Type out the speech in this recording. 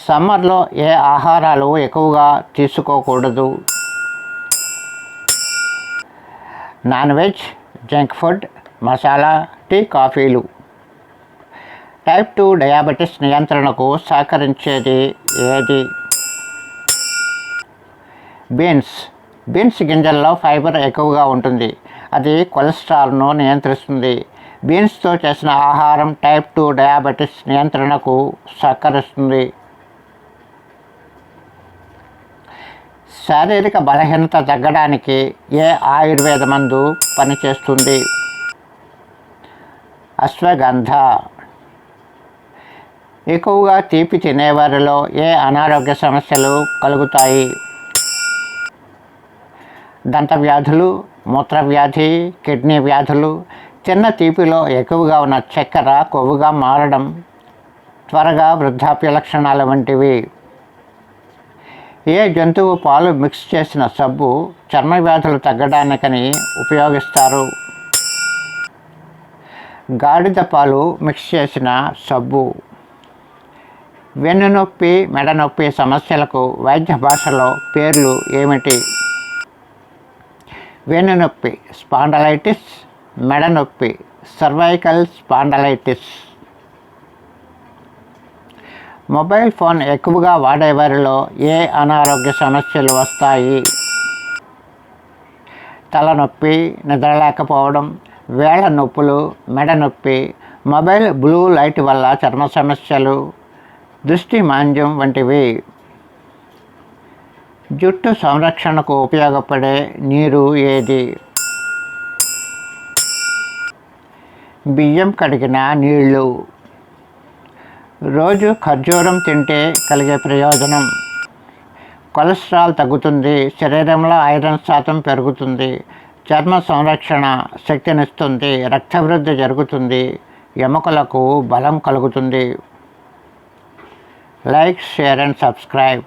సమ్మర్లో ఏ ఆహారాలు ఎక్కువగా తీసుకోకూడదు? Non veg, junk food, masala, tea, కాఫీలు. టైప్ 2 డయాబెటీస్ నియంత్రణకు సహకరించేది ఏది? బీన్స్ గింజల్లో ఫైబర్ ఎక్కువగా ఉంటుంది. అది కొలెస్ట్రాల్ను నియంత్రిస్తుంది. బీన్స్తో చేసిన ఆహారం టైప్ 2 డయాబెటీస్ నియంత్రణకు సహకరిస్తుంది. శారీరక బలహీనత తగ్గడానికి ఏ ఆయుర్వేద మందు పనిచేస్తుంది? అశ్వగంధ. ఎక్కువగా తీపి తినేవారిలో ఏ అనారోగ్య సమస్యలు కలుగుతాయి? దంతవ్యాధులు, మూత్రవ్యాధి, కిడ్నీ వ్యాధులు. చిన్న తీపిలో ఎక్కువగా ఉన్న చక్కెర కొవ్వుగా మారడం, త్వరగా వృద్ధాప్య లక్షణాలు వంటివి. ఏ జంతువు పాలు మిక్స్ చేసిన సబ్బు చర్మ వ్యాధులు తగ్గడానికని ఉపయోగిస్తారు? గాడిద పాలు మిక్స్ చేసిన సబ్బు. వెన్నునొప్పి, మెడ నొప్పి సమస్యలకు వైద్య భాషలో పేర్లు ఏమిటి? వెన్నునొప్పి స్పాండలైటిస్, మెడ నొప్పి సర్వైకల్ స్పాండలైటిస్. మొబైల్ ఫోన్ ఎక్కువగా వాడేవారిలో ఏ అనారోగ్య సమస్యలు వస్తాయి? తలనొప్పి, నిద్రలేకపోవడం, వేళ్ల నొప్పులు, మెడ నొప్పి, మొబైల్ బ్లూ లైట్ వల్ల చర్మ సమస్యలు, దృష్టి మాంద్యం వంటివి. జుట్టు సంరక్షణకు ఉపయోగపడే నీరు ఏది? బియ్యం కడిగిన నీళ్ళు. రోజు ఖర్జూరం తింటే కలిగే ప్రయోజనం: కొలెస్ట్రాల్ తగ్గుతుంది, శరీరంలో ఐరన్ శాతం పెరుగుతుంది, చర్మ సంరక్షణ శక్తినిస్తుంది, రక్తవృద్ధి జరుగుతుంది, ఎముకలకు బలం కలుగుతుంది. Like, share and subscribe.